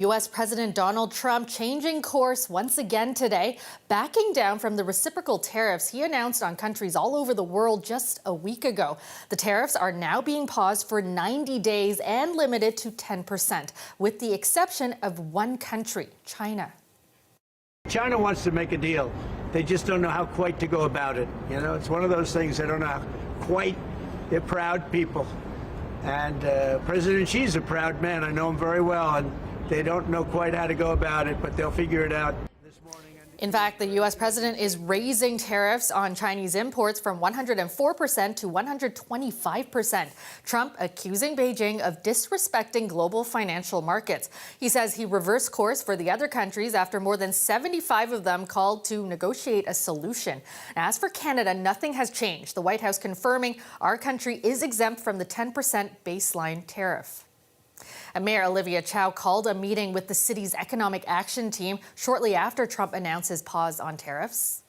U.S. President Donald Trump changing course once again today, backing down from the reciprocal tariffs he announced on countries all over the world just a week ago. The tariffs are now being paused for 90 days and limited to 10%, with the exception of one country, China. China wants to make a deal. They just don't know how quite to go about it. You know, it's one of those things they don't know how quite. They're proud people. And President Xi's a proud man. I know him very well. And they don't know quite how to go about it, but they'll figure it out this morning. In fact, the U.S. president is raising tariffs on Chinese imports from 104% to 125%. Trump accusing Beijing of disrespecting global financial markets. He says he reversed course for the other countries after more than 75 of them called to negotiate a solution. As for Canada, nothing has changed. The White House confirming our country is exempt from the 10% baseline tariff. And Mayor Olivia Chow called a meeting with the city's economic action team shortly after Trump announced his pause on tariffs.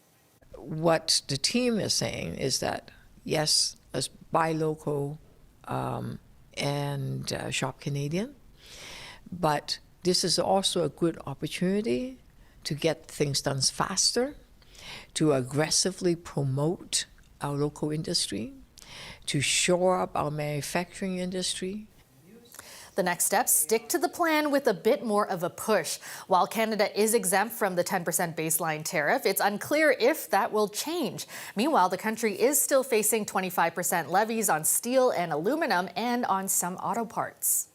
What the team is saying is that, yes, let's buy local and shop Canadian, but this is also a good opportunity to get things done faster, to aggressively promote our local industry, to shore up our manufacturing industry. The next step, stick to the plan with a bit more of a push. While Canada is exempt from the 10% baseline tariff, it's unclear if that will change. Meanwhile, the country is still facing 25% levies on steel and aluminum and on some auto parts.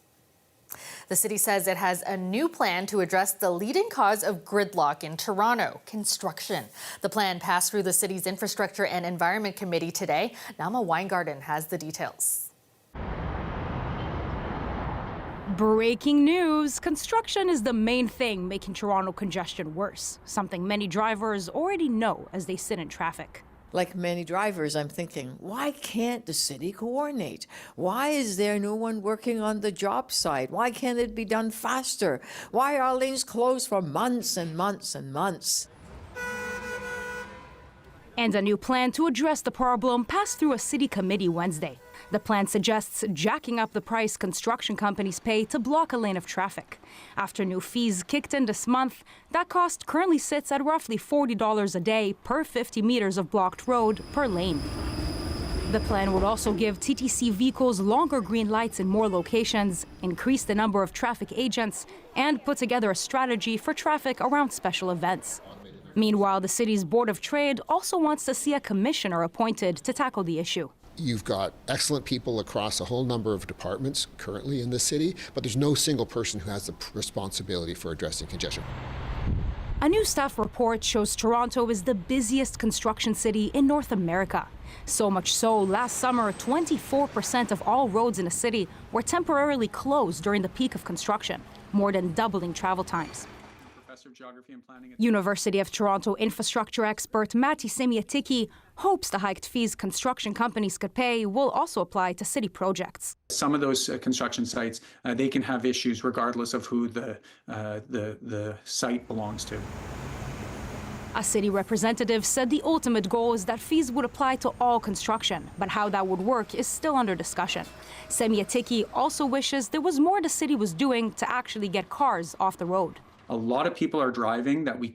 The city says it has a new plan to address the leading cause of gridlock in Toronto, construction. The plan passed through the city's Infrastructure and Environment Committee today. Nama Weingarten has the details. Breaking news, construction is the main thing making Toronto congestion worse, something many drivers already know as they sit in traffic. Like many drivers, I'm thinking, why can't the city coordinate? Why is there no one working on the job site? Why can't it be done faster? Why are lanes closed for months and months and months? And a new plan to address the problem passed through a city committee Wednesday. The plan suggests jacking up the price construction companies pay to block a lane of traffic. After new fees kicked in this month, that cost currently sits at roughly $40 a day per 50 meters of blocked road per lane. The plan would also give TTC vehicles longer green lights in more locations, increase the number of traffic agents, and put together a strategy for traffic around special events. Meanwhile, the city's Board of Trade also wants to see a commissioner appointed to tackle the issue. You've got excellent people across a whole number of departments currently in the city, but there's no single person who has the responsibility for addressing congestion. A new staff report shows Toronto is the busiest construction city in North America. So much so, last summer, 24% of all roads in the city were temporarily closed during the peak of construction, more than doubling travel times. Of Geography and Planning at University of Toronto infrastructure expert Matti Semiatiki hopes the hiked fees construction companies could pay will also apply to city projects. some of those construction sites, they can have issues regardless of who the site belongs to. A city representative said the ultimate goal is that fees would apply to all construction, but how that would work is still under discussion. Semiatiki also wishes there was more the city was doing to actually get cars off the road. A lot of people are driving that we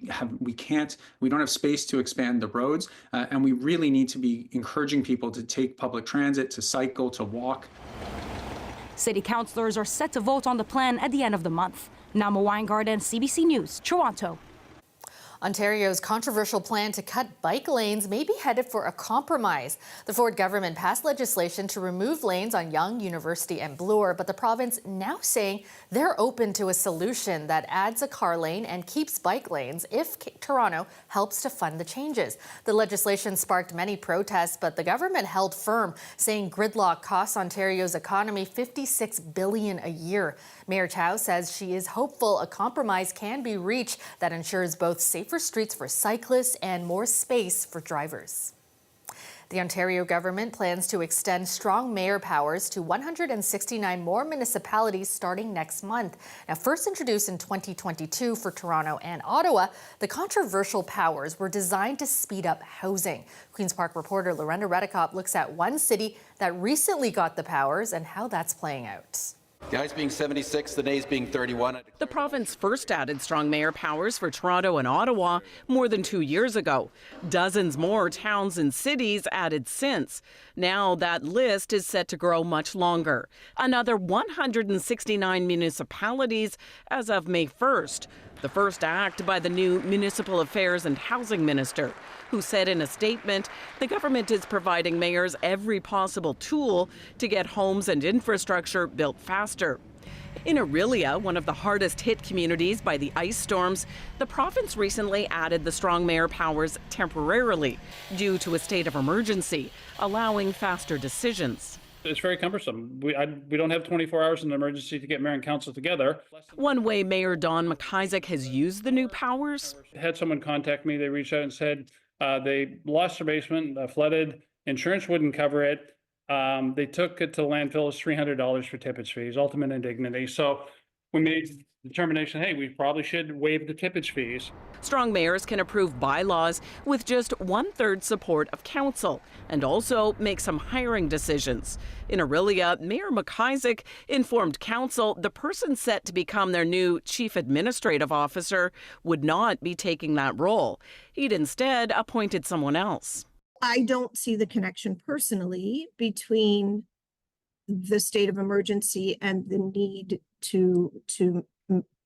don't have space to expand the roads, and we really need to be encouraging people to take public transit, to cycle, to walk. City councillors are set to vote on the plan at the end of the month. Nama Weingarten, CBC News, Toronto. Ontario's controversial plan to cut bike lanes may be headed for a compromise. The Ford government passed legislation to remove lanes on Yonge, University and Bloor, but the province now saying they're open to a solution that adds a car lane and keeps bike lanes if Toronto helps to fund the changes. The legislation sparked many protests, but the government held firm, saying gridlock costs Ontario's economy $56 billion a year. Mayor Chow says she is hopeful a compromise can be reached that ensures both safer streets for cyclists and more space for drivers. The Ontario government plans to extend strong mayor powers to 169 more municipalities starting next month. Now, first introduced in 2022 for Toronto and Ottawa, the controversial powers were designed to speed up housing. Queen's Park reporter Lorenda Redicop looks at one city that recently got the powers and how that's playing out. The ayes being 76, the nays being 31. The province first added strong mayor powers for Toronto and Ottawa more than 2 years ago. Dozens more towns and cities added since. Now that list is set to grow much longer. Another 169 municipalities as of May 1st. The first act by the new Municipal Affairs and Housing Minister, who said in a statement the government is providing mayors every possible tool to get homes and infrastructure built faster. In Orillia, one of the hardest hit communities by the ice storms, the province recently added the strong mayor powers temporarily due to a state of emergency, allowing faster decisions. It's very cumbersome. We don't have 24 hours in an emergency to get mayor and council together. One way Mayor Don McIsaac has used the new powers. Had someone contact me, they reached out and said they lost their basement, flooded, insurance wouldn't cover it. They took it to landfill as $300 for tippage fees, ultimate indignity. So we made the determination, hey, we probably should waive the tippage fees. Strong mayors can approve bylaws with just 1/3 support of council and also make some hiring decisions. In Orillia, Mayor McIsaac informed council the person set to become their new chief administrative officer would not be taking that role. He'd instead appointed someone else. I don't see the connection personally between the state of emergency and the need to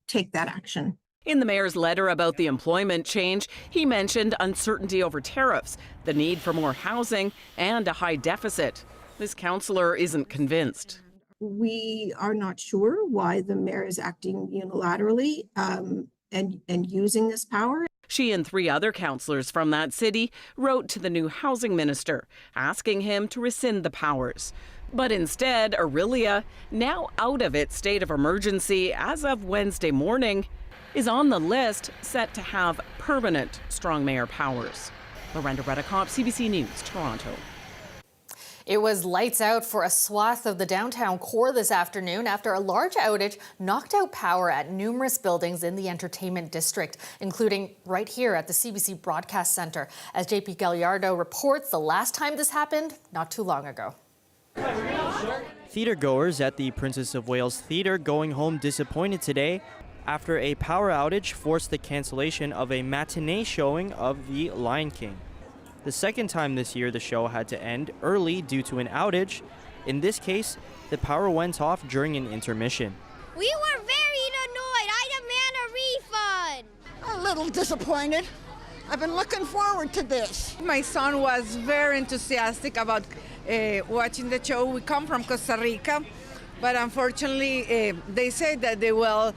take that action. In the mayor's letter about the employment change, he mentioned uncertainty over tariffs, the need for more housing, and a high deficit. This councillor isn't convinced. We are not sure why the mayor is acting unilaterally and using this power. She and 3 other councillors from that city wrote to the new housing minister, asking him to rescind the powers. But instead, Orillia, now out of its state of emergency as of Wednesday morning, is on the list set to have permanent strong mayor powers. Lorenda Redicop, CBC News, Toronto. It was lights out for a swath of the downtown core this afternoon after a large outage knocked out power at numerous buildings in the entertainment district, including right here at the CBC Broadcast Centre. As JP Galliardo reports, the last time this happened, not too long ago. Theatre goers at the Princess of Wales Theatre going home disappointed today after a power outage forced the cancellation of a matinee showing of The Lion King. The second time this year the show had to end early due to an outage. In this case, the power went off during an intermission. We were very annoyed. I demand a refund. A little disappointed. I've been looking forward to this. My son was very enthusiastic about watching the show. We come from Costa Rica, but unfortunately they said that they will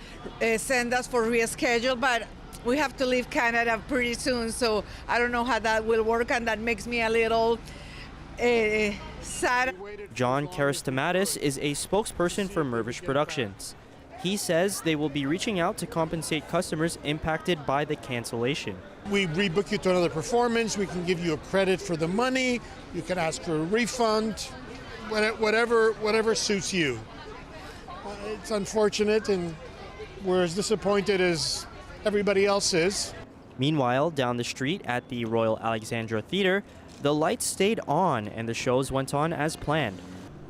send us for reschedule, but we have to leave Canada pretty soon, so I don't know how that will work, and that makes me a little sad. John Karastamatis is a spokesperson for Mirvish Productions. He says they will be reaching out to compensate customers impacted by the cancellation. We rebook you to another performance, we can give you a credit for the money, you can ask for a refund, whatever suits you. It's unfortunate, and we're as disappointed as everybody else is. Meanwhile, down the street at the Royal Alexandra Theatre, the lights stayed on and the shows went on as planned.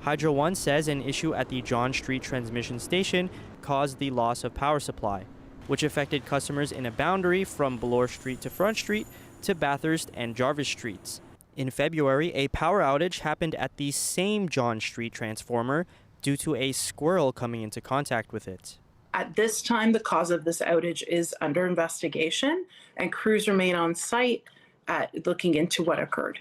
Hydro One says an issue at the John Street transmission station caused the loss of power supply, which affected customers in a boundary from Bloor Street to Front Street to Bathurst and Jarvis Streets. In February, a power outage happened at the same John Street transformer due to a squirrel coming into contact with it. At this time, the cause of this outage is under investigation, and crews remain on site looking into what occurred.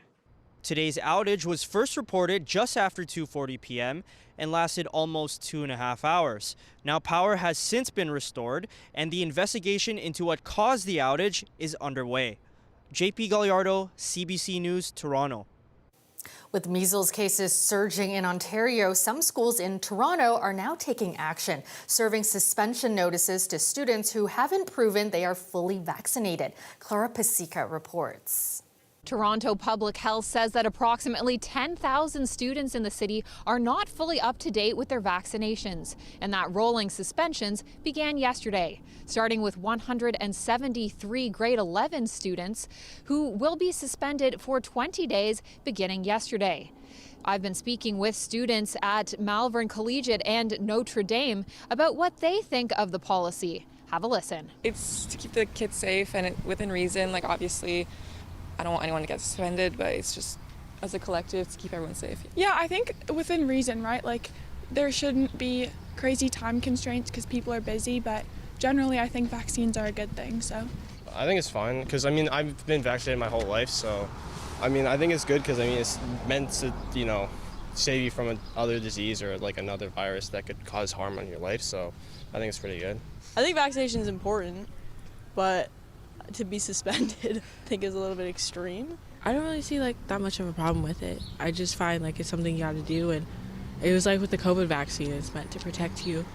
Today's outage was first reported just after 2:40 p.m. and lasted almost 2.5 hours. Now power has since been restored, and the investigation into what caused the outage is underway. JP Galliardo, CBC News, Toronto. With measles cases surging in Ontario, some schools in Toronto are now taking action, serving suspension notices to students who haven't proven they are fully vaccinated. Clara Pasica reports. Toronto Public Health says that approximately 10,000 students in the city are not fully up to date with their vaccinations, and that rolling suspensions began yesterday, starting with 173 grade 11 students who will be suspended for 20 days beginning yesterday. I've been speaking with students at Malvern Collegiate and Notre Dame about what they think of the policy. Have a listen. It's to keep the kids safe and within reason. Like, obviously, I don't want anyone to get suspended, but it's just as a collective to keep everyone safe. Yeah, I think within reason, right? Like, there shouldn't be crazy time constraints because people are busy, but generally I think vaccines are a good thing, so. I think it's fine because, I mean, I've been vaccinated my whole life, so, I mean, I think it's good because, I mean, it's meant to, you know, save you from another disease or, like, another virus that could cause harm on your life, so I think it's pretty good. I think vaccination is important, but to be suspended, I think is a little bit extreme. I don't really see like that much of a problem with it. I just find like it's something you got to do, and it was like with the COVID vaccine, it's meant to protect you.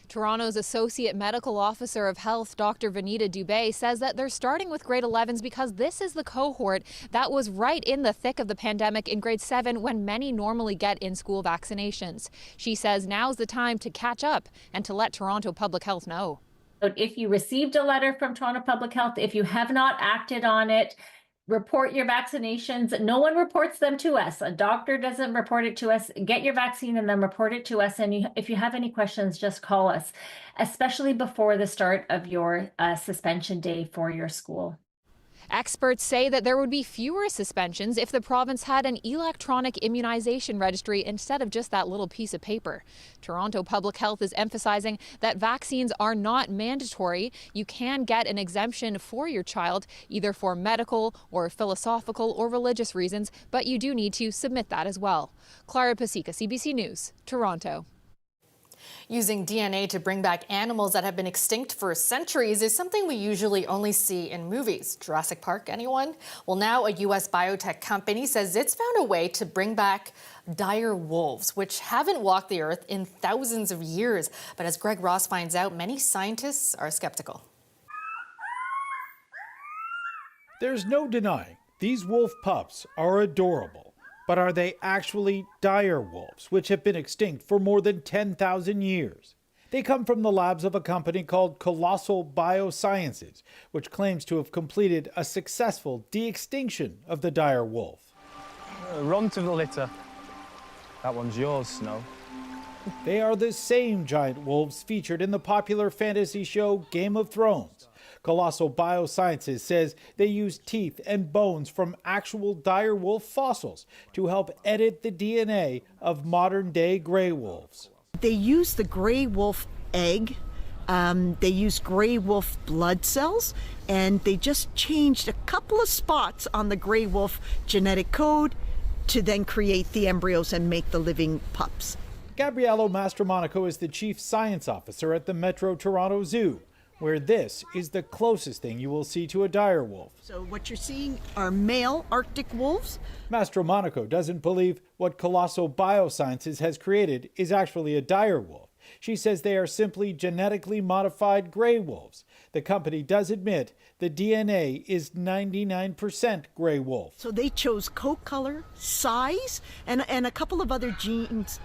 Toronto's Associate Medical Officer of Health, Dr. Vanita Dubé, says that they're starting with grade 11s because this is the cohort that was right in the thick of the pandemic in grade 7 when many normally get in-school vaccinations. She says now's the time to catch up and to let Toronto Public Health know. If you received a letter from Toronto Public Health, if you have not acted on it, report your vaccinations. No one reports them to us. A doctor doesn't report it to us. Get your vaccine and then report it to us. And if you have any questions, just call us, especially before the start of your suspension day for your school. Experts say that there would be fewer suspensions if the province had an electronic immunization registry instead of just that little piece of paper. Toronto Public Health is emphasizing that vaccines are not mandatory. You can get an exemption for your child, either for medical or philosophical or religious reasons, but you do need to submit that as well. Clara Pasica, CBC News, Toronto. Using DNA to bring back animals that have been extinct for centuries is something we usually only see in movies. Jurassic Park, anyone? Well, now a U.S. biotech company says it's found a way to bring back dire wolves, which haven't walked the earth in thousands of years. But as Greg Ross finds out, many scientists are skeptical. There's no denying these wolf pups are adorable. But are they actually dire wolves, which have been extinct for more than 10,000 years? They come from the labs of a company called Colossal Biosciences, which claims to have completed a successful de-extinction of the dire wolf. Run to the litter. That one's yours, Snow. They are the same giant wolves featured in the popular fantasy show Game of Thrones. Colossal Biosciences says they use teeth and bones from actual dire wolf fossils to help edit the DNA of modern-day gray wolves. They use the gray wolf egg, they use gray wolf blood cells, and they just changed a couple of spots on the gray wolf genetic code to then create the embryos and make the living pups. Gabriello Mastromonaco is the chief science officer at the Metro Toronto Zoo, where this is the closest thing you will see to a dire wolf. So what you're seeing are male Arctic wolves. Mastromonaco doesn't believe what Colossal Biosciences has created is actually a dire wolf. She says they are simply genetically modified gray wolves. The company does admit the DNA is 99% gray wolf. So they chose coat color, size, and a couple of other genes,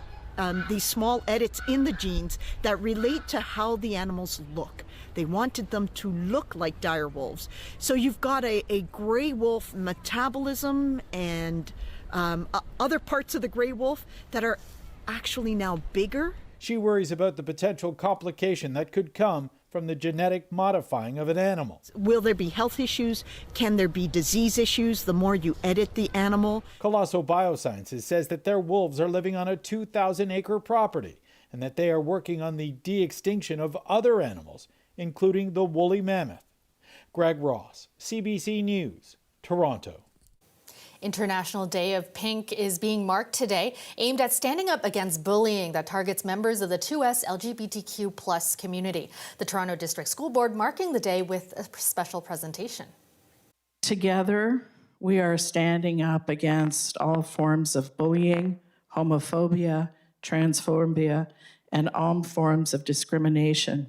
these small edits in the genes that relate to how the animals look. They wanted them to look like dire wolves. So you've got a gray wolf metabolism and other parts of the gray wolf that are actually now bigger. She worries about the potential complication that could come from the genetic modifying of an animal. Will there be health issues? Can there be disease issues the more you edit the animal? Colossal Biosciences says that their wolves are living on a 2,000-acre property and that they are working on the de-extinction of other animals, including the woolly mammoth. Greg Ross, CBC News, Toronto. International Day of Pink is being marked today, aimed at standing up against bullying that targets members of the 2S LGBTQ+ community. The Toronto District School Board marking the day with a special presentation. Together, we are standing up against all forms of bullying, homophobia, transphobia, and all forms of discrimination.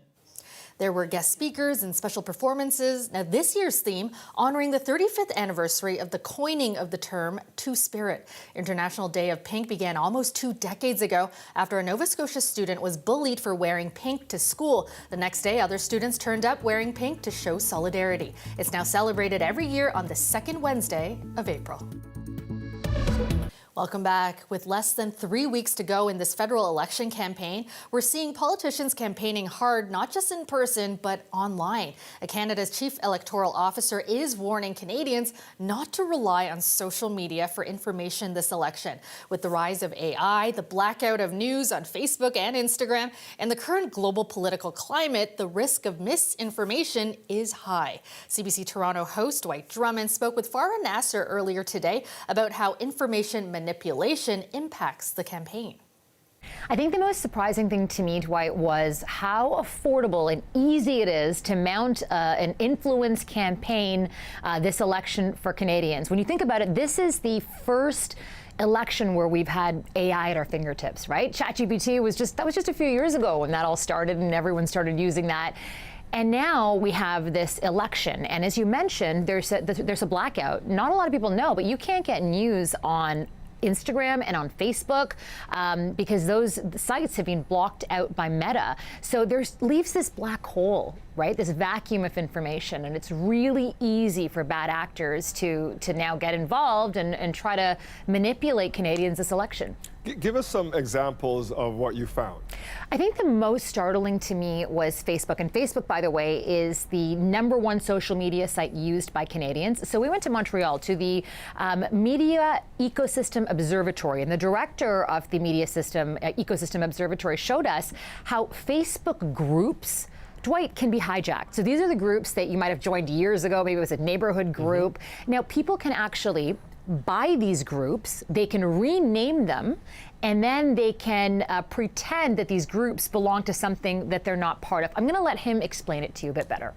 There were guest speakers and special performances. Now, this year's theme honoring the 35th anniversary of the coining of the term Two-Spirit. International Day of Pink began almost 2 decades ago after a Nova Scotia student was bullied for wearing pink to school. The next day, other students turned up wearing pink to show solidarity. It's now celebrated every year on the second Wednesday of April. Welcome back. With less than 3 weeks to go in this federal election campaign, we're seeing politicians campaigning hard, not just in person, but online. Canada's chief electoral officer is warning Canadians not to rely on social media for information this election. With the rise of AI, the blackout of news on Facebook and Instagram, and the current global political climate, the risk of misinformation is high. CBC Toronto host Dwight Drummond spoke with Farah Nasser earlier today about how information manipulation impacts the campaign. I think the most surprising thing to me, Dwight, was how affordable and easy it is to mount an influence campaign this election for Canadians. When you think about it, this is the first election where we've had AI at our fingertips, right? ChatGPT was just a few years ago when that all started and everyone started using that. And now we have this election. And as you mentioned, there's a blackout. Not a lot of people know, but you can't get news on Instagram and on Facebook because those sites have been blocked out by Meta. So leaves this black hole, right? This vacuum of information. And it's really easy for bad actors to now get involved and try to manipulate Canadians this election. Give us some examples of what you found. I think the most startling to me was Facebook. And Facebook, by the way, is the #1 social media site used by Canadians. So we went to Montreal to the Media Ecosystem Observatory. And the director of the Media Ecosystem Observatory showed us how Facebook groups, Dwight, can be hijacked. So these are the groups that you might have joined years ago. Maybe it was a neighborhood group. Now, people can actually buy these groups, they can rename them, and then they can pretend that these groups belong to something that they're not part of. I'm going to let him explain it to you a bit better.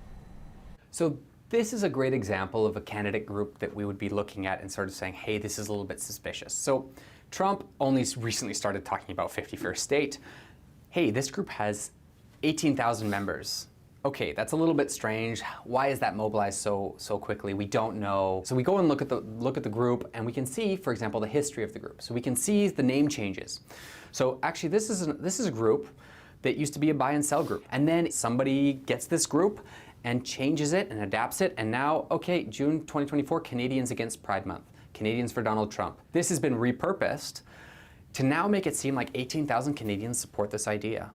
So this is a great example of a candidate group that we would be looking at and sort of saying, hey, this is a little bit suspicious. So Trump only recently started talking about 51st state. Hey, this group has 18,000 members. Okay, that's a little bit strange. Why is that mobilized so quickly? We don't know. So we go and look at the group, and we can see, for example, the history of the group. So we can see the name changes. So actually, this is a group that used to be a buy and sell group, and then somebody gets this group and changes it and adapts it, and now, okay, June 2024, Canadians Against Pride Month, Canadians for Donald Trump. This has been repurposed to now make it seem like 18,000 Canadians support this idea.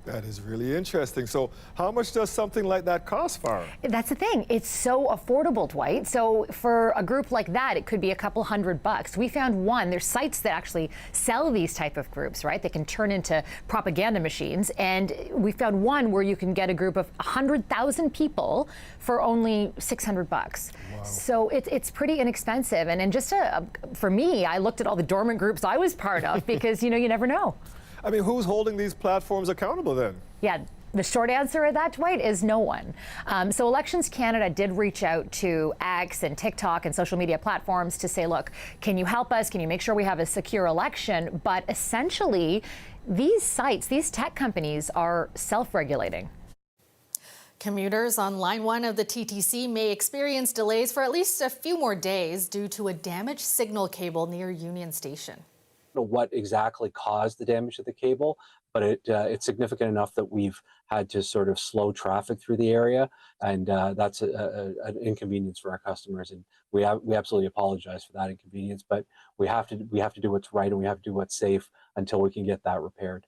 That is really interesting. So how much does something like that cost, Farah? That's the thing. It's so affordable, Dwight. So for a group like that, it could be a couple $100. We found one. There's sites that actually sell these type of groups, right? They can turn into propaganda machines. And we found one where you can get a group of 100,000 people for only $600. Wow. So it's pretty inexpensive. And just for me, I looked at all the dormant groups I was part of because, you never know. I mean, who's holding these platforms accountable then? Yeah, the short answer to that, Dwight, is no one. So Elections Canada did reach out to X and TikTok and social media platforms to say, look, can you help us? Can you make sure we have a secure election? But essentially, these sites, these tech companies are self-regulating. Commuters on Line 1 of the TTC may experience delays for at least a few more days due to a damaged signal cable near Union Station. What exactly caused the damage to the cable, but it's significant enough that we've had to sort of slow traffic through the area, and that's an inconvenience for our customers, and we absolutely apologize for that inconvenience, but we have to do what's right, and we have to do what's safe until we can get that repaired.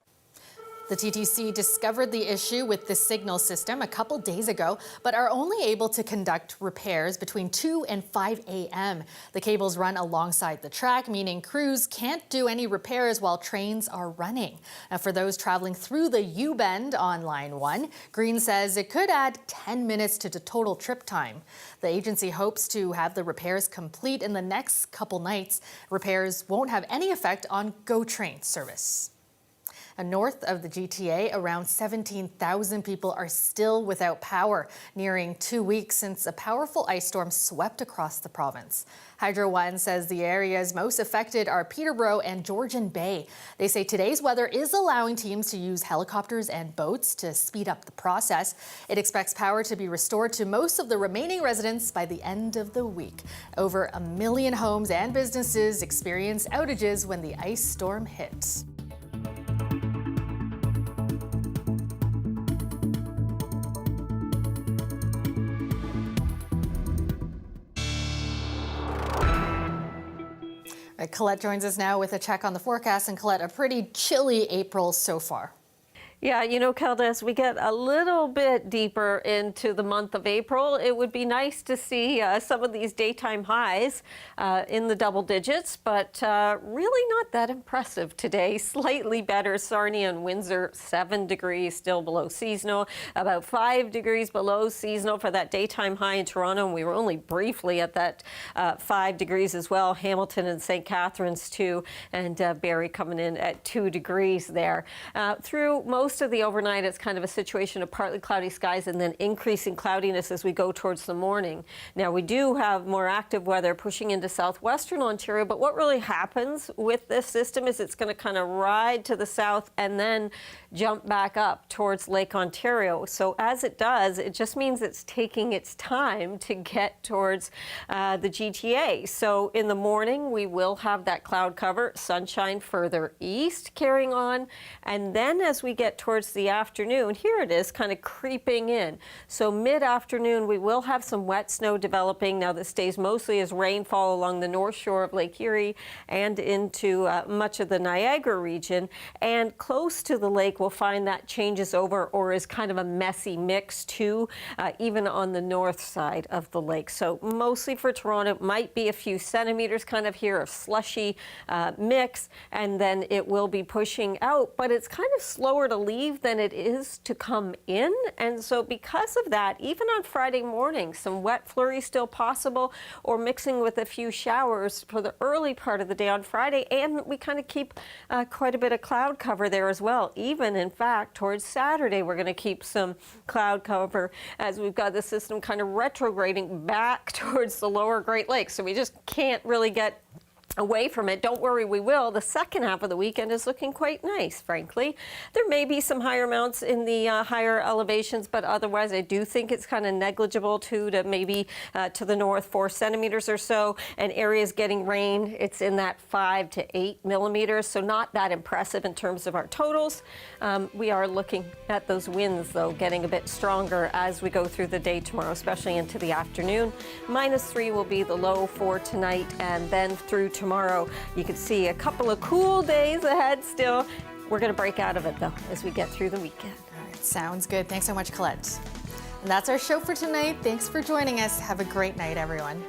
The TTC discovered the issue with the signal system a couple days ago, but are only able to conduct repairs between 2 and 5 a.m. The cables run alongside the track, meaning crews can't do any repairs while trains are running. Now, for those traveling through the U-bend on Line 1, Green says it could add 10 minutes to the total trip time. The agency hopes to have the repairs complete in the next couple nights. Repairs won't have any effect on GO train service. And north of the GTA, around 17,000 people are still without power, nearing 2 weeks since a powerful ice storm swept across the province. Hydro One says the areas most affected are Peterborough and Georgian Bay. They say today's weather is allowing teams to use helicopters and boats to speed up the process. It expects power to be restored to most of the remaining residents by the end of the week. Over 1 million homes and businesses experienced outages when the ice storm hit. Colette joins us now with a check on the forecast. And Colette, a pretty chilly April so far. Yeah, you know, Kelda, as we get a little bit deeper into the month of April, it would be nice to see some of these daytime highs in the double digits, but really not that impressive today. Slightly better. Sarnia and Windsor, 7 degrees, still below seasonal. About 5 degrees below seasonal for that daytime high in Toronto, and we were only briefly at that 5 degrees as well. Hamilton and St. Catharines, too, and Barrie coming in at 2 degrees there. Through most of the overnight, it's kind of a situation of partly cloudy skies and then increasing cloudiness as we go towards the morning. Now, we do have more active weather pushing into southwestern Ontario, but what really happens with this system is it's going to kind of ride to the south and then jump back up towards Lake Ontario. So as it does, it just means it's taking its time to get towards the GTA. So in the morning, we will have that cloud cover, sunshine further east carrying on, and then as we get towards the afternoon, here it is kind of creeping in. So mid-afternoon, we will have some wet snow developing. Now, this stays mostly as rainfall along the north shore of Lake Erie and into much of the Niagara region. And close to the lake, we'll find that changes over or is kind of a messy mix too, even on the north side of the lake. So mostly for Toronto, it might be a few centimeters kind of here of slushy mix, and then it will be pushing out, but it's kind of slower to leave than it is to come in. And so because of that, even on Friday morning, some wet flurries still possible or mixing with a few showers for the early part of the day on Friday. And we kind of keep quite a bit of cloud cover there as well. Even in fact, towards Saturday, we're going to keep some cloud cover as we've got the system kind of retrograding back towards the lower Great Lakes. So we just can't really get away from it. Don't worry, we will. The second half of the weekend is looking quite nice, frankly. There may be some higher amounts in the higher elevations, but otherwise I do think it's kind of negligible to maybe to the north 4 centimeters or so, and areas getting rain, it's in that 5 to 8 millimeters, so not that impressive in terms of our totals. We are looking at those winds, though, getting a bit stronger as we go through the day tomorrow, especially into the afternoon. -3 will be the low for tonight, and then through tomorrow, you can see a couple of cool days ahead still. We're going to break out of it, though, as we get through the weekend. All right, sounds good. Thanks so much, Colette. And that's our show for tonight. Thanks for joining us. Have a great night, everyone.